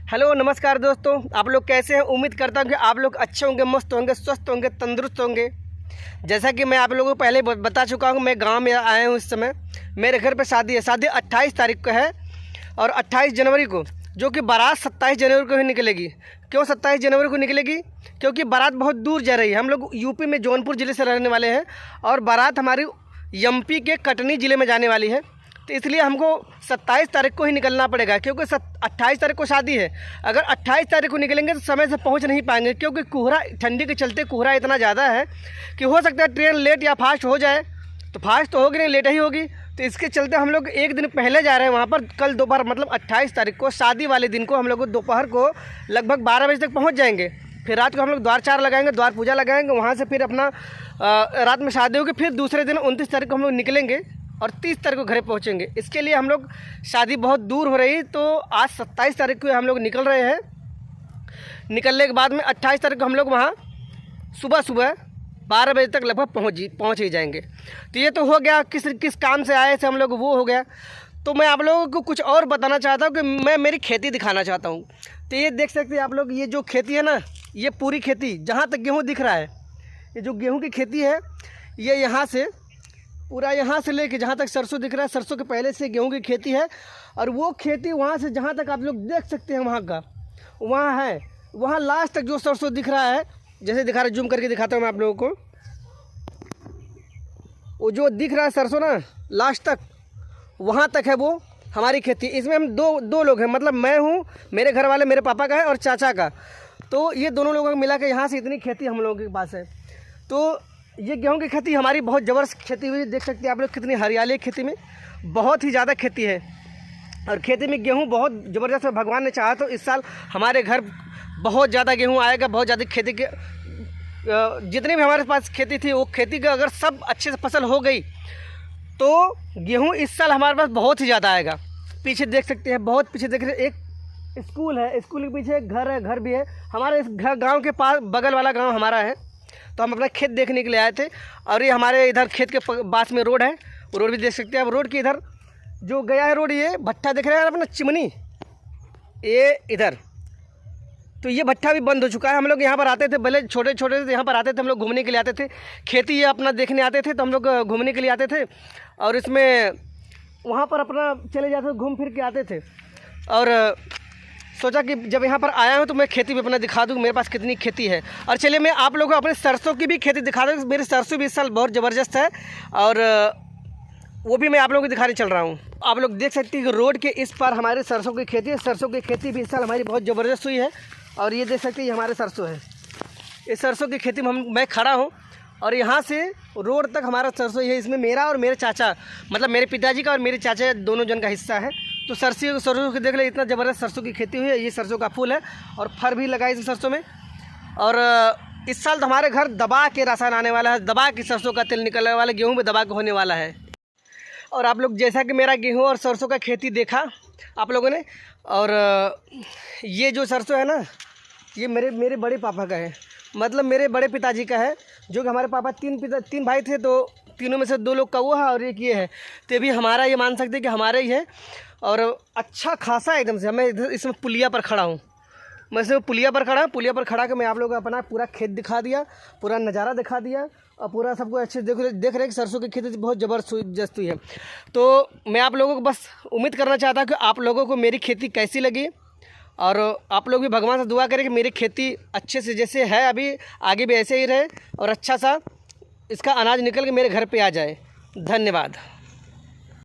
Hello नमस्कार दोस्तों, आप लोग कैसे हैं। उम्मीद करता हूं कि आप लोग अच्छे होंगे, मस्त होंगे, स्वस्थ होंगे, तंदुरुस्त होंगे। जैसा कि मैं आप लोगों को पहले बता चुका हूं, मैं गांव में आया हूं। इस समय मेरे घर पे शादी है। शादी 28 तारीख को है और 28 जनवरी को, जो कि बारात 27 जनवरी को ही निकलेगी। क्यों 27 जनवरी को निकलेगी? क्योंकि बारात बहुत दूर जा रही है। हम लोग यूपी में जौनपुर ज़िले से रहने वाले हैं और बारात हमारी एमपी के कटनी ज़िले में जाने वाली है। तो इसलिए हमको 27 तारीख को ही निकलना पड़ेगा, क्योंकि 28 तारीख को शादी है। अगर 28 तारीख को निकलेंगे तो समय से पहुंच नहीं पाएंगे, क्योंकि कोहरा, ठंडी के चलते कोहरा इतना ज़्यादा है कि हो सकता है ट्रेन लेट या फास्ट हो जाए। तो फास्ट तो होगी नहीं, लेट ही होगी। तो इसके चलते हम लोग एक दिन पहले जा रहे हैं वहाँ पर। कल दोपहर मतलब 28 तारीख को, शादी वाले दिन को हम लोग दोपहर को लगभग 12 बजे तक पहुँच जाएंगे। फिर रात को हम लोग द्वार चार लगाएंगे, द्वार पूजा लगाएंगे। वहाँ से फिर अपना रात में शादी होगी। फिर दूसरे दिन 29 तारीख को हम लोग निकलेंगे और 30 तारीख को घर पहुंचेंगे। इसके लिए हम लोग, शादी बहुत दूर हो रही, तो आज 27 तारीख को हम लोग निकल रहे हैं। निकलने के बाद में 28 तारीख को हम लोग वहाँ सुबह 12 बजे तक लगभग पहुँच ही जाएंगे। तो ये तो हो गया किस काम से आए थे हम लोग, वो हो गया। तो मैं आप लोगों को कुछ और बताना चाहता हूँ कि मैं मेरी खेती दिखाना चाहता हूँ। तो ये देख सकते हैं आप लोग, ये जो खेती है ना, ये पूरी खेती, जहाँ तक गेहूँ दिख रहा है, ये जो गेहूँ की खेती है, ये यहाँ से पूरा, यहाँ से लेके जहाँ तक सरसों दिख रहा है, सरसों के पहले से गेहूं की खेती है। और वो खेती वहाँ से जहाँ तक आप लोग देख सकते हैं वहाँ का, वहाँ है, वहाँ लास्ट तक जो सरसों दिख रहा है, जैसे दिखा रहा, जूम करके दिखाता हूँ मैं आप लोगों को। वो जो दिख रहा है सरसों ना, लास्ट तक, वहाँ तक है वो हमारी खेती। इसमें हम दो लोग हैं, मतलब मैं हूँ, मेरे घर वाले, मेरे पापा का है और चाचा का। तो ये दोनों लोगों को मिला के यहाँ से इतनी खेती हम लोगों के पास है। तो ये गेहूं की खेती हमारी बहुत ज़बरदस्त खेती हुई है। देख सकते हैं आप लोग कितनी हरियाली है खेती में, बहुत ही ज़्यादा खेती है। और खेती में गेहूं बहुत ज़बरदस्त है। भगवान ने चाहा तो इस साल हमारे घर बहुत ज़्यादा गेहूं आएगा। बहुत ज़्यादा खेती के जितनी भी हमारे पास खेती थी, वो खेती का अगर सब अच्छे से फसल हो गई तो गेहूँ इस साल हमारे पास बहुत ही ज़्यादा आएगा। पीछे देख सकते हैं, बहुत पीछे देख रहे हैं, एक स्कूल है, स्कूल के पीछे एक घर है, घर भी है। हमारे इस गाँव के पास, बगल वाला गाँव हमारा है। तो हम अपना खेत देखने के लिए आए थे। और ये हमारे इधर खेत के पास में रोड है, वो रोड भी देख सकते हैं आप। रोड के इधर जो गया है रोड, ये भट्टा दिख रहा है अपना, चिमनी, ये इधर। तो ये भट्टा भी बंद हो चुका है। हम लोग यहाँ पर आते थे, भले छोटे छोटे थे, यहाँ पर आते थे, हम लोग घूमने के लिए आते थे। खेती ये अपना देखने आते थे, तो हम लोग घूमने के लिए आते थे। और इसमें वहाँ पर अपना चले जाते थे, घूम फिर के आते थे। और सोचा कि जब यहाँ पर आया हूँ तो मैं खेती भी अपना दिखा दूँ मेरे पास कितनी खेती है। और चलिए मैं आप लोगों को अपने सरसों की भी खेती दिखा दूँ। मेरी सरसों भी इस साल बहुत ज़बरदस्त है और वो भी मैं आप लोगों को दिखाने चल रहा हूँ। आप लोग देख सकते हैं कि रोड के इस पार हमारे सरसों की खेती है। सरसों की खेती भी इस साल हमारी बहुत ज़बरदस्त हुई है। और ये देख सकते हैं, ये हमारे सरसों है। इस सरसों की खेती में मैं खड़ा हूँ और यहाँ से रोड तक हमारा सरसों है। इसमें मेरा और मेरे चाचा, मतलब मेरे पिताजी का और मेरे चाचा दोनों जन का हिस्सा है। तो सरसों की देख ले, इतना ज़बरदस्त सरसों की खेती हुई है। ये सरसों का फूल है और फर भी लगा इस सरसों में। और इस साल तो हमारे घर दबा के राशन आने वाला है, दबा के सरसों का तेल निकलने वाला, गेहूं में दबा के होने वाला है। और आप लोग जैसा कि मेरा गेहूं और सरसों का खेती देखा आप लोगों ने, और ये जो सरसों है ना, ये मेरे बड़े पापा का है, मतलब मेरे बड़े पिताजी का है। जो कि हमारे पापा तीन भाई थे, तो तीनों में से 2 लोग का वो है और एक ये है। तो भी हमारा, ये मान सकते हैं कि हमारा ही है। और अच्छा खासा एकदम से, मैं इधर इसमें पुलिया पर खड़ा हूँ। मैं इसमें पुलिया पर खड़ा हूँ। पुलिया पर खड़ा के मैं आप लोगों को अपना पूरा खेत दिखा दिया, पूरा नज़ारा दिखा दिया और पूरा सबको अच्छे देख रहे हैं कि सरसों की खेती बहुत ज़बरदस्त हुई है। तो मैं आप लोगों को बस उम्मीद करना चाहता हूँ कि आप लोगों को मेरी खेती कैसी लगी। और आप लोग भी भगवान से दुआ करें कि मेरी खेती अच्छे से जैसे है अभी, आगे भी ऐसे ही रहे और अच्छा सा इसका अनाज निकल के मेरे घर पे आ जाए। धन्यवाद।